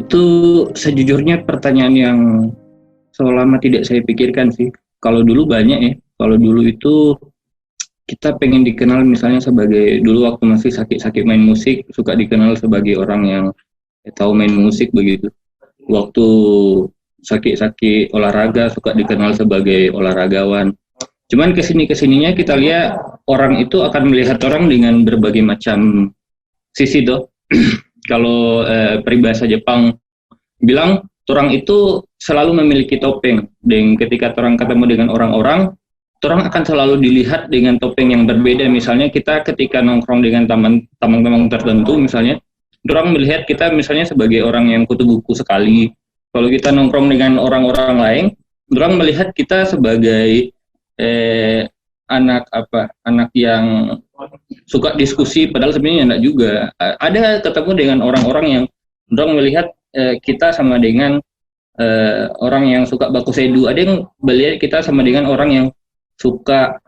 Itu sejujurnya pertanyaan yang selama tidak saya pikirkan sih. Kalau dulu banyak ya. Kalau dulu itu kita pengen dikenal misalnya sebagai, dulu waktu masih sakit-sakit main musik, suka dikenal sebagai orang yang tahu main musik begitu. Waktu sakit-sakit olahraga suka dikenal sebagai olahragawan. Cuman kesininya kita lihat orang itu akan melihat orang dengan berbagai macam sisi tuh. Kalau peribahasa Jepang bilang orang itu selalu memiliki topeng, dan ketika orang ketemu dengan orang-orang, orang akan selalu dilihat dengan topeng yang berbeda. Misalnya kita ketika nongkrong dengan teman-teman tertentu, misalnya orang melihat kita misalnya sebagai orang yang kutu buku sekali. Kalau kita nongkrong dengan orang-orang lain, orang melihat kita sebagai anak yang suka diskusi, padahal sebenarnya enggak juga. Ada ketemu dengan orang-orang yang orang melihat kita sama dengan orang yang suka baku sedu. Ada yang melihat kita sama dengan orang yang suka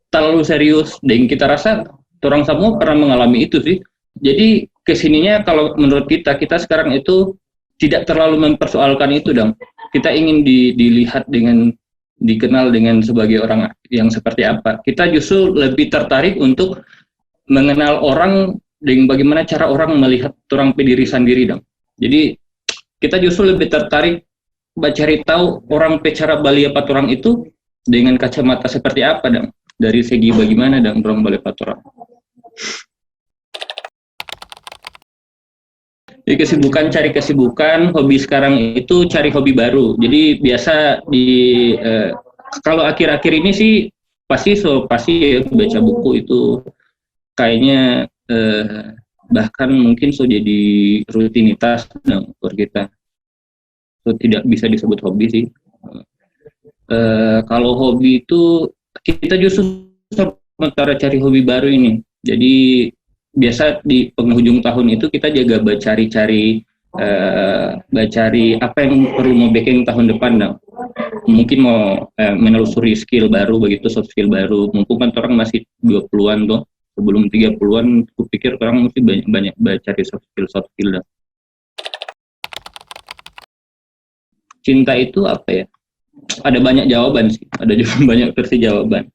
terlalu serius, dan kita rasa orang semua pernah mengalami itu sih. Jadi kesininya kalau menurut kita sekarang itu tidak terlalu mempersoalkan itu dong. Kita ingin dilihat dengan, dikenal dengan sebagai orang yang seperti apa. Kita justru lebih tertarik untuk mengenal orang dan bagaimana cara orang melihat orang diri sendiri dong. Jadi kita justru lebih tertarik cari tahu orang cara bali apa orang itu dengan kacamata seperti apa dong. Dari segi bagaimana dong orang bali apa orang. Jadi cari kesibukan, hobi sekarang itu cari hobi baru. Jadi biasa kalau akhir-akhir ini sih pasti ya baca buku itu kayaknya bahkan mungkin jadi rutinitas untuk kita. Tidak bisa disebut hobi sih. Kalau hobi itu kita justru sementara cari hobi baru ini. Jadi biasa di penghujung tahun itu kita jaga cari apa yang perlu mau bikin tahun depan dong. Mungkin mau menelusuri skill baru begitu, soft skill baru. Mumpung kan orang masih 20-an tuh, sebelum 30-an aku pikir orang mesti banyak cari soft skill dong. Cinta itu apa ya? Ada banyak jawaban sih, ada juga banyak versi jawaban.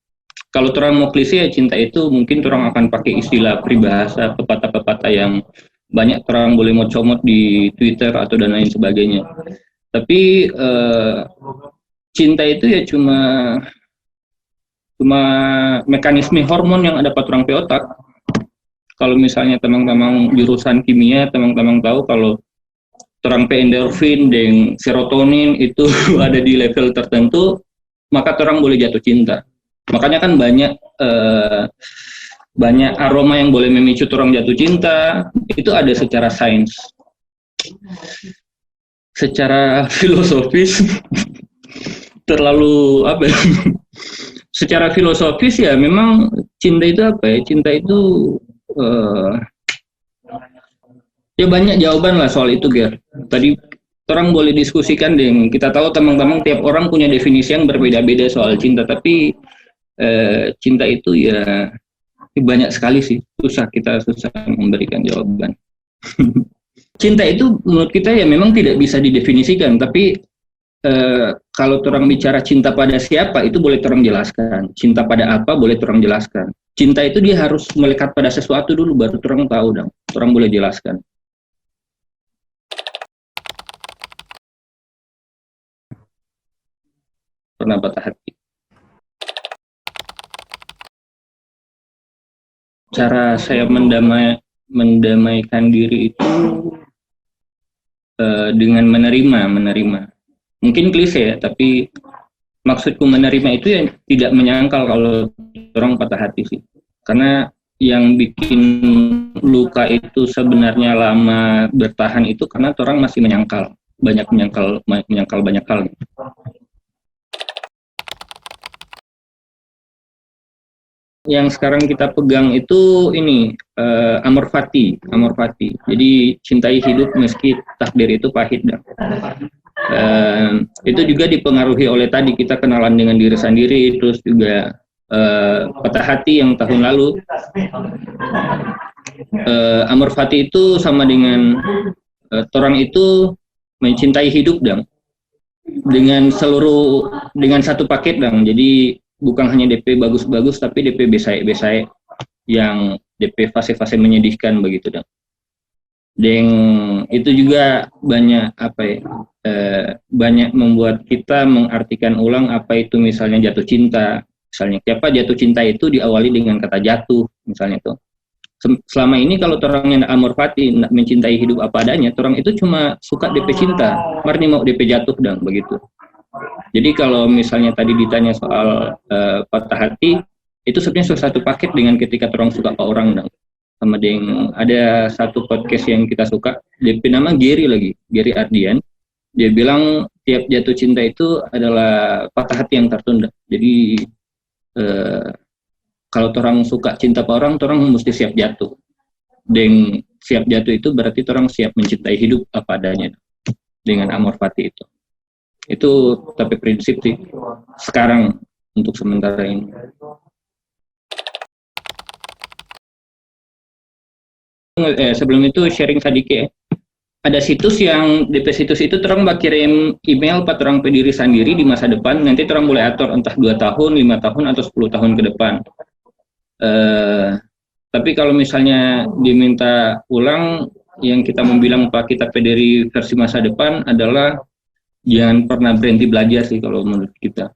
Kalau orang mau klise ya cinta itu mungkin orang akan pakai istilah peribahasa, pepatah-pepatah yang banyak orang boleh mau comot di Twitter atau dan lain sebagainya. Tapi cinta itu ya cuma mekanisme hormon yang ada pada orang otak. Kalau misalnya teman-teman jurusan kimia, teman-teman tahu kalau orang endorfin dan serotonin itu ada di level tertentu, maka orang boleh jatuh cinta. Makanya kan banyak aroma yang boleh memicu orang jatuh cinta, itu ada secara sains. Secara filosofis terlalu apa ya? Secara filosofis ya memang cinta itu apa ya? Cinta itu ya banyak jawaban lah soal itu, Ger. Tadi orang boleh diskusikan dengan kita tahu teman-teman tiap orang punya definisi yang berbeda-beda soal cinta, tapi cinta itu ya banyak sekali sih, susah memberikan jawaban. Cinta itu menurut kita ya memang tidak bisa didefinisikan, tapi kalau orang bicara cinta pada siapa itu boleh orang jelaskan, cinta pada apa boleh orang jelaskan. Cinta itu dia harus melekat pada sesuatu dulu baru orang tahu dong, orang boleh jelaskan. Pernah patah hati. Cara saya mendamaikan diri itu dengan menerima. Mungkin klise ya, tapi maksudku menerima itu ya tidak menyangkal kalau orang patah hati sih. Karena yang bikin luka itu sebenarnya lama bertahan itu karena orang masih menyangkal banyak hal. Yang sekarang kita pegang itu ini amor fati. Jadi cintai hidup meski takdir itu pahit. Itu juga dipengaruhi oleh tadi kita kenalan dengan diri sendiri, terus juga patah hati yang tahun lalu. Amor fati itu sama dengan orang itu mencintai hidup dong, dengan satu paket dong. Jadi bukan hanya DP bagus-bagus, tapi DP besai-besai yang DP fase-fase menyedihkan begitu dong. Dan itu juga banyak banyak membuat kita mengartikan ulang apa itu misalnya jatuh cinta. Misalnya siapa jatuh cinta itu diawali dengan kata jatuh misalnya tuh. Selama ini kalau orang yang amor fati mencintai hidup apa adanya, orang itu cuma suka DP cinta, marni mau DP jatuh dan begitu. Jadi kalau misalnya tadi ditanya soal patah hati, itu sebenarnya satu paket dengan ketika orang suka ke orang dan sama dengan ada satu podcast yang kita suka, DP nama Gary Ardian, dia bilang tiap jatuh cinta itu adalah patah hati yang tertunda. Jadi kalau orang suka cinta ke orang mesti siap jatuh. Dan siap jatuh itu berarti orang siap mencintai hidup apa adanya dengan amor fati itu. Itu tapi prinsip sih sekarang untuk sementara ini. Sebelum itu sharing sedikit. Ada situs yang DP situs itu orang kirim email pat orang pediri sendiri di masa depan, nanti orang boleh atur entah 2 tahun, 5 tahun atau 10 tahun ke depan. Tapi kalau misalnya diminta ulang, yang kita membilang Pak kita pediri versi masa depan adalah jangan pernah berhenti belajar sih kalau menurut kita.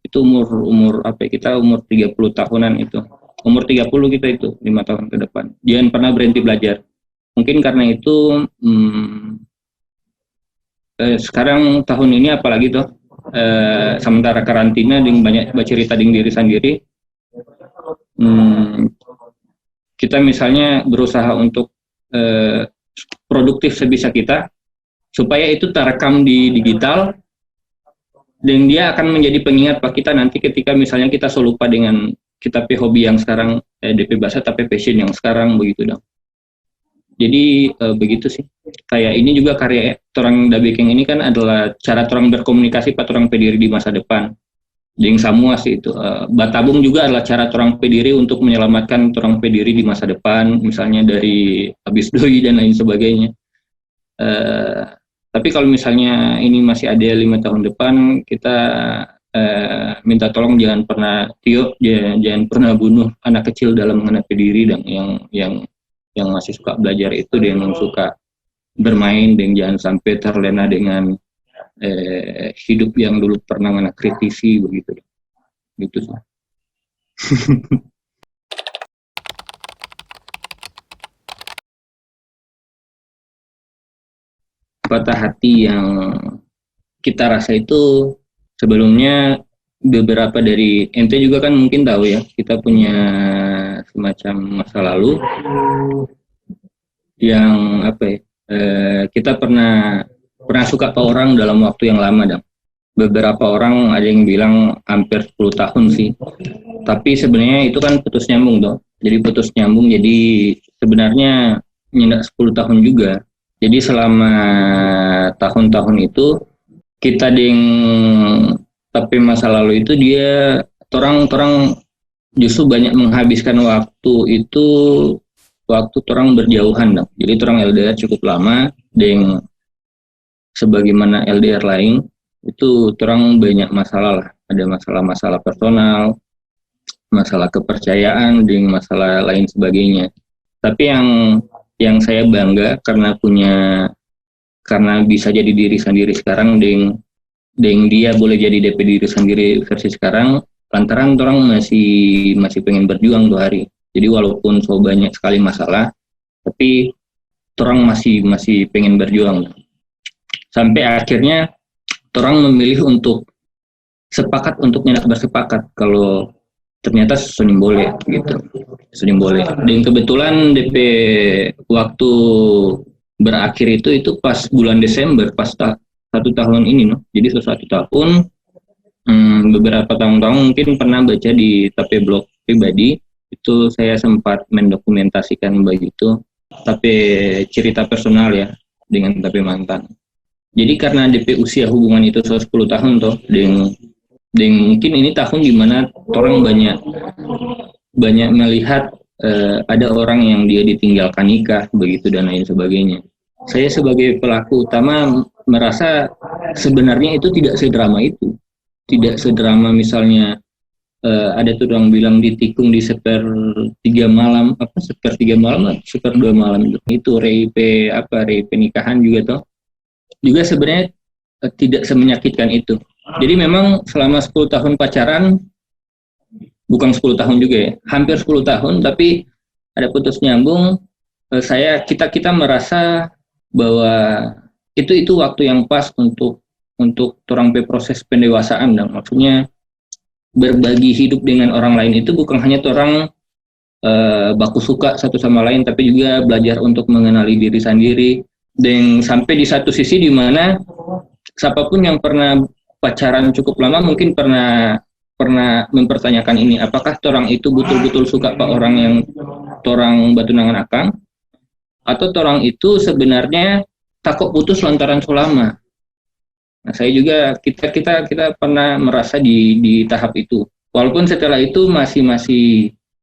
Itu umur kita umur 30 tahunan itu. Umur 30 kita itu 5 tahun ke depan. Jangan pernah berhenti belajar. Mungkin karena itu sekarang tahun ini apalagi tuh sementara karantina dengan banyak bercerita dengan diri sendiri. Kita misalnya berusaha untuk produktif sebisa kita supaya itu terekam di digital dan dia akan menjadi pengingat pak kita nanti ketika misalnya kita lupa dengan kita hobi yang sekarang DP bahasa tapi passion yang sekarang begitu dong. Jadi begitu sih. Kayak ini juga karya orang Dabekeng ini kan adalah cara orang berkomunikasi pak orang pediri di masa depan. Ding semua sih itu. Batabung juga adalah cara orang pediri untuk menyelamatkan orang pediri di masa depan, misalnya dari habis doi dan lain sebagainya. Tapi kalau misalnya ini masih ada 5 tahun depan, kita minta tolong jangan pernah jangan pernah bunuh anak kecil dalam mengenai pediri dan yang masih suka belajar itu dan yang suka bermain dan jangan sampai terlena dengan hidup yang dulu pernah mana kritisi begitu gitu sih. Patah hati yang kita rasa itu sebelumnya beberapa dari ente juga kan mungkin tahu ya, kita punya semacam masa lalu yang kita pernah suka ke orang dalam waktu yang lama dan beberapa orang ada yang bilang hampir 10 tahun sih, tapi sebenarnya itu kan putus nyambung toh, jadi putus nyambung, jadi sebenarnya nyendak 10 tahun juga. Jadi selama tahun-tahun itu kita tapi masa lalu itu dia orang justru banyak menghabiskan waktu itu waktu orang berjauhan dong. Jadi orang LDR cukup lama dan sebagaimana LDR lain itu orang banyak masalah lah, ada masalah-masalah personal, masalah kepercayaan dan masalah lain sebagainya. Tapi yang saya bangga karena bisa jadi diri sendiri sekarang dan dia boleh jadi DP diri sendiri versi sekarang lantaran orang masih pengen berjuang 2 hari. Jadi walaupun so banyak sekali masalah tapi orang masih pengen berjuang sampai akhirnya orang memilih untuk sepakat untuk nyendak bersepakat kalau ternyata Sunim boleh gitu, Sunim boleh. Dan kebetulan DP waktu berakhir itu pas bulan Desember, pas 1 tahun ini Jadi 1 tahun beberapa tahun mungkin pernah baca di tapi blog pribadi itu saya sempat mendokumentasikan begitu tapi cerita personal ya dengan tapi mantan. Jadi karena DP usia hubungan itu 10 tahun dan mungkin ini tahun dimana orang banyak melihat ada orang yang dia ditinggalkan nikah begitu dan lain sebagainya. saya sebagai pelaku utama merasa sebenarnya itu tidak sedrama itu, tidak sedrama misalnya ada tuh orang bilang ditikung di sepertiga malam, apa sepertiga malam, seperdua malam itu rape nikahan juga toh, juga sebenarnya tidak semenyakitkan itu. Jadi memang selama 10 tahun pacaran, bukan 10 tahun juga ya, hampir 10 tahun, tapi ada putus nyambung, kita merasa bahwa itu waktu yang pas untuk orang proses pendewasaan, dan maksudnya berbagi hidup dengan orang lain itu bukan hanya orang baku suka satu sama lain, tapi juga belajar untuk mengenali diri sendiri, dan sampai di satu sisi di mana siapapun yang pernah pacaran cukup lama mungkin pernah mempertanyakan ini, apakah orang itu betul-betul suka pak orang yang orang batunangan akang, atau orang itu sebenarnya takut putus lantaran selama. Nah, saya juga kita pernah merasa di tahap itu. Walaupun setelah itu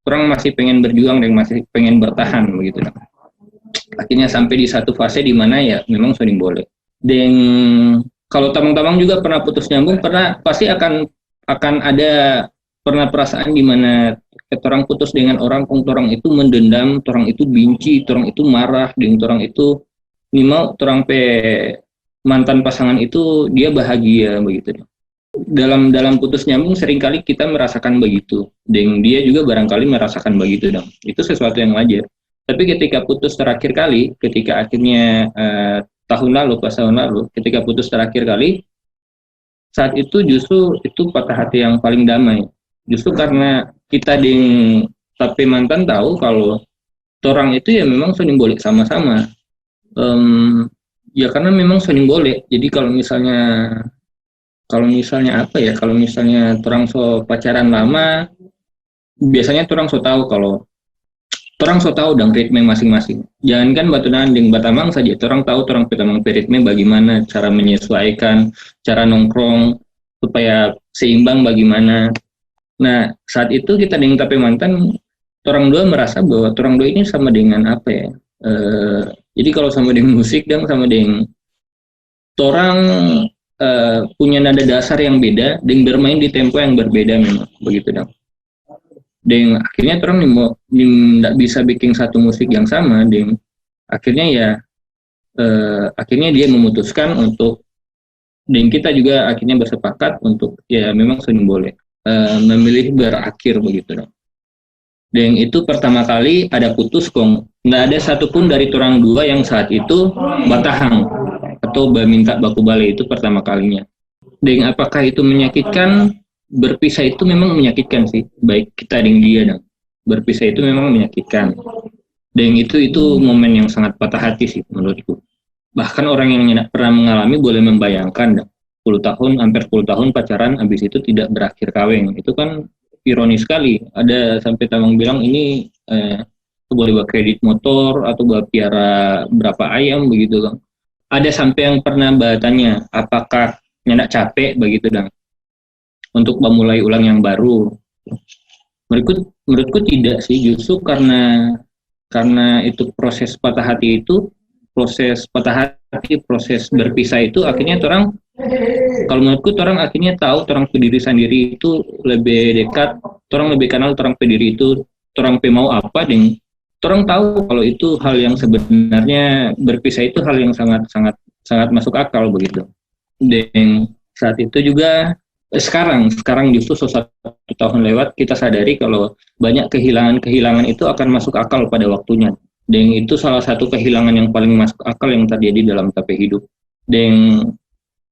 orang masih pengen berjuang dan masih pengen bertahan begitu. Akhirnya sampai di satu fase di mana ya memang sering boleh. Dan kalau tamang-tamang juga pernah putus nyambung, pasti akan ada pernah perasaan di mana orang putus dengan orang itu mendendam, orang itu benci, orang itu marah, dan orang itu mau orang mantan pasangan itu dia bahagia begitu. Dalam putus nyambung seringkali kita merasakan begitu, dan dia juga barangkali merasakan begitu dong. Itu sesuatu yang wajar. Tapi ketika putus terakhir kali, ketika akhirnya pas tahun lalu, ketika putus terakhir kali, saat itu justru itu patah hati yang paling damai. Justru karena kita tapi mantan tahu kalau orang itu ya memang sering boleh sama-sama. Ya karena memang sering boleh. Jadi kalau misalnya apa ya, kalau misalnya orang so pacaran lama, biasanya orang so tahu kalau orang so tahu dan ritme masing-masing. Jangankan batunan ding batamang saja, orang tahu orang batamang ritme bagaimana cara menyesuaikan, cara nongkrong supaya seimbang bagaimana. Nah saat itu kita dengan tapi mantan, orang dua merasa bahwa orang dua ini sama dengan apa ya? Jadi kalau sama dengan musik dan sama dengan orang punya nada dasar yang beda dan bermain di tempo yang berbeda memang begitu dong. Dan akhirnya orang tidak bisa bikin satu musik yang sama, dan akhirnya ya akhirnya dia memutuskan untuk, dan kita juga akhirnya bersepakat untuk ya memang sering boleh memilih berakhir begitu dong. Dan itu pertama kali ada putus kong, nggak ada satupun dari orang dua yang saat itu batahang atau minta baku balik, itu pertama kalinya. Dan apakah itu menyakitkan? Berpisah itu memang menyakitkan sih, baik kita dengan dia dong. Berpisah itu memang menyakitkan. Dan itu momen yang sangat patah hati sih menurutku. Bahkan orang yang pernah mengalami boleh membayangkan dong, 10 tahun, hampir 10 tahun pacaran, habis itu tidak berakhir kawin. Itu kan ironis sekali. Ada sampai tamang bilang ini boleh buat kredit motor atau buat piara berapa ayam begitu kan. Ada sampai yang pernah bertanya apakah nyendak capek begitu dong untuk memulai ulang yang baru. Menurutku tidak sih, justru karena itu proses patah hati itu, proses berpisah itu akhirnya orang, kalau menurutku orang akhirnya tahu orang diri sendiri itu lebih dekat, orang lebih kenal orang diri itu, orang mau apa, dan orang tahu kalau itu hal yang sebenarnya berpisah itu hal yang sangat masuk akal begitu. Dan saat itu juga sekarang justru 1 tahun lewat kita sadari kalau banyak kehilangan itu akan masuk akal pada waktunya. Dan itu salah satu kehilangan yang paling masuk akal yang terjadi dalam tape hidup. Dan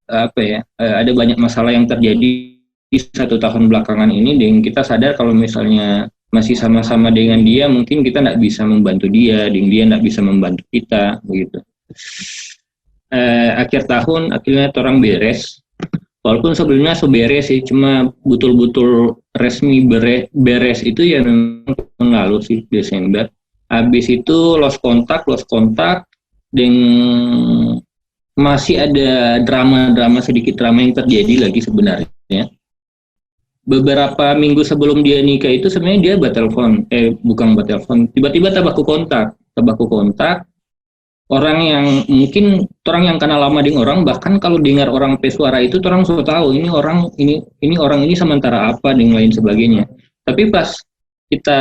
ada banyak masalah yang terjadi di 1 tahun belakangan ini, dan kita sadar kalau misalnya masih sama-sama dengan dia, mungkin kita tidak bisa membantu dia, dan dia tidak bisa membantu kita, begitu. Akhir tahun, akhirnya orang beres. Walaupun sebelumnya beres sih, cuma betul-betul resmi beres itu ya memang tahun lalu sih, Desember. Habis itu lost kontak, dan masih ada sedikit drama yang terjadi lagi sebenarnya. Beberapa minggu sebelum dia nikah itu sebenarnya dia bukan batelfon, tiba-tiba tabaku kontak, orang yang mungkin orang yang kenal lama dengan orang, bahkan kalau dengar orang pesuara itu orang sudah tahu ini orang ini sementara apa dan lain sebagainya. Tapi pas kita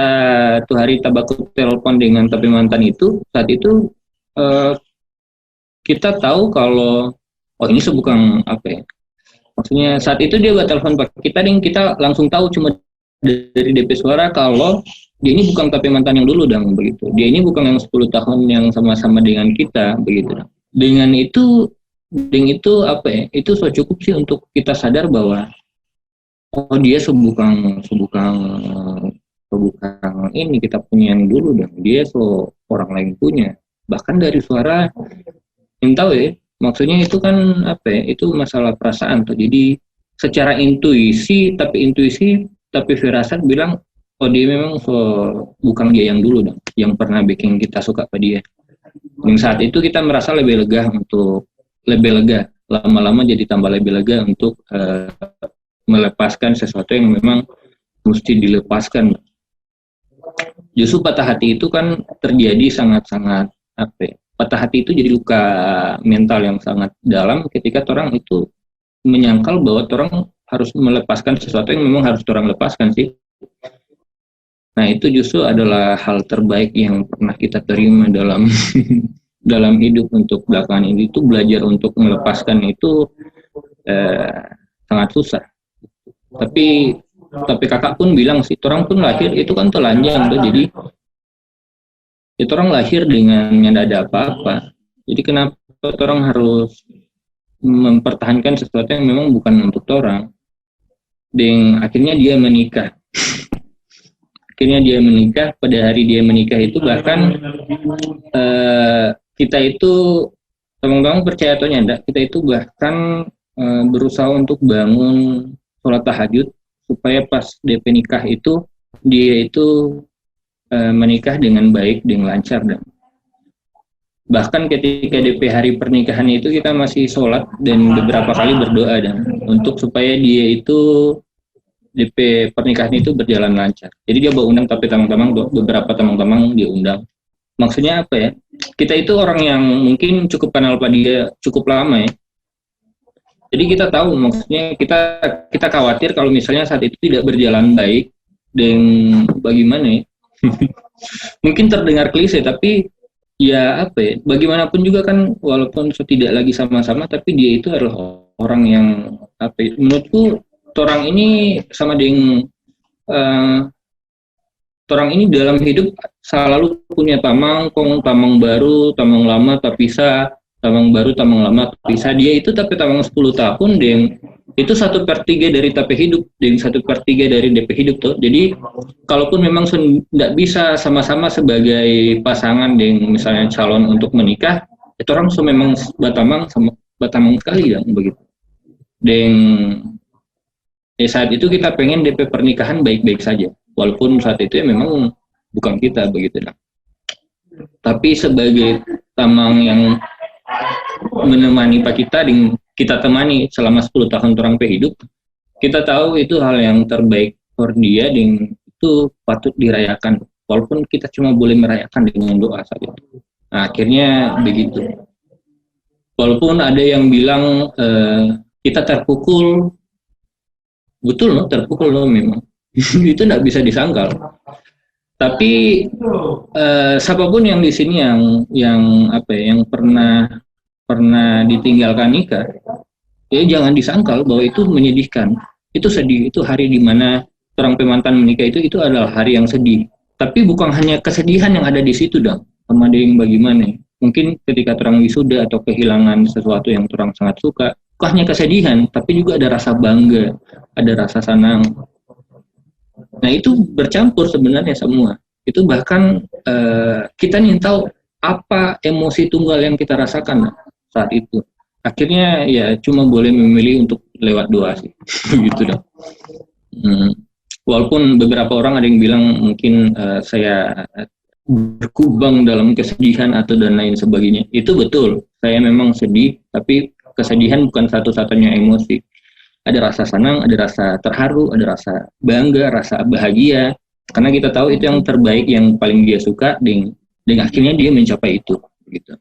tuh hari tabaku telepon dengan tapi mantan itu, saat itu eh, kita tahu kalau oh ini sebukang apa ya, maksudnya saat itu dia buat telepon kita dan kita langsung tahu cuma dari DP suara kalau dia ini bukan tapi mantan yang dulu dong begitu. Dia ini bukan yang 10 tahun yang sama-sama dengan kita begitu dong. Dengan itu apa ya? Itu sudah cukup sih untuk kita sadar bahwa oh dia sebukang ini kita punya yang dulu dong. Dia orang lain punya. Bahkan dari suara yang tahu ya, maksudnya itu kan apa ya? Itu masalah perasaan tuh. Jadi secara intuisi tapi firasat bilang oh dia memang bukan dia yang dulu dong, yang pernah bikin kita suka pada dia. Dan saat itu kita merasa lebih lega, lama-lama jadi tambah lebih lega untuk melepaskan sesuatu yang memang mesti dilepaskan. Justru patah hati itu kan terjadi sangat-sangat apa ya? Patah hati itu jadi luka mental yang sangat dalam ketika orang itu menyangkal bahwa orang harus melepaskan sesuatu yang memang harus orang lepaskan sih. Nah itu justru adalah hal terbaik yang pernah kita terima dalam dalam hidup untuk belakangan ini, itu belajar untuk melepaskan itu sangat susah. Tapi kakak pun bilang sih, orang pun lahir itu kan telanjang tuh, jadi itu orang lahir dengan yang tidak ada apa-apa. Jadi kenapa orang harus mempertahankan sesuatu yang memang bukan untuk orang? Dan akhirnya dia menikah. Pada hari dia menikah itu bahkan kita itu teman-teman percaya atau enggak, kita itu bahkan berusaha untuk bangun sholat tahajud supaya pas DP nikah itu dia itu menikah dengan baik, dengan lancar. Dan bahkan ketika DP hari pernikahan itu kita masih sholat dan beberapa kali berdoa dan untuk supaya dia itu DP pernikahan itu berjalan lancar. Jadi dia bawa undang tapi beberapa teman-teman dia undang. Maksudnya apa ya? Kita itu orang yang mungkin cukup kenal pada dia cukup lama ya. Jadi kita tahu, maksudnya kita khawatir kalau misalnya saat itu tidak berjalan baik dan bagaimana ya? Mungkin terdengar klise tapi ya apa ya? Bagaimanapun juga kan walaupun tidak lagi sama-sama tapi dia itu adalah orang yang apa ya? Menurutku orang ini sama dengan orang ini dalam hidup selalu punya tamang baru, tamang lama tak bisa, tamang baru, tamang lama tak bisa. Dia itu tapi tamang 10 tahun dan itu 1/3 dari tapi hidup dan 1/3 dari DP hidup tuh. Jadi kalaupun memang tidak bisa sama-sama sebagai pasangan dengan misalnya calon untuk menikah, itu orang memang batamang sekali ya begitu. Dan saat itu kita pengen DP pernikahan baik-baik saja, walaupun saat itu ya memang bukan kita begitu lah. Tapi sebagai tamang yang menemani Pak kita, dan kita temani selama 10 tahun orang hidup, kita tahu itu hal yang terbaik for dia dan itu patut dirayakan, walaupun kita cuma boleh merayakan dengan doa saat itu. Nah, akhirnya begitu. Walaupun ada yang bilang kita terpukul, betul loh, terpukul loh memang. Itu tidak bisa disangkal. Tapi siapapun yang di sini yang apa ya, yang pernah ditinggalkan nikah, ya jangan disangkal bahwa itu menyedihkan. Itu sedih, itu hari dimana orang pemantan menikah itu adalah hari yang sedih. Tapi bukan hanya kesedihan yang ada di situ dong, sama yang bagaimana. Mungkin ketika orang wisuda atau kehilangan sesuatu yang orang sangat suka, bukan hanya kesedihan, tapi juga ada rasa bangga, ada rasa senang. Nah itu bercampur sebenarnya semua. Itu bahkan kita nih tahu apa emosi tunggal yang kita rasakan saat itu. Akhirnya ya cuma boleh memilih untuk lewat doa sih, begitu dong. Walaupun beberapa orang ada yang bilang mungkin saya berkubang dalam kesedihan atau dan lain sebagainya. Itu betul, saya memang sedih, tapi kesedihan bukan satu-satunya emosi. Ada rasa senang, ada rasa terharu, ada rasa bangga, rasa bahagia. Karena kita tahu itu yang terbaik, yang paling dia suka, dan akhirnya dia mencapai itu. Gitu.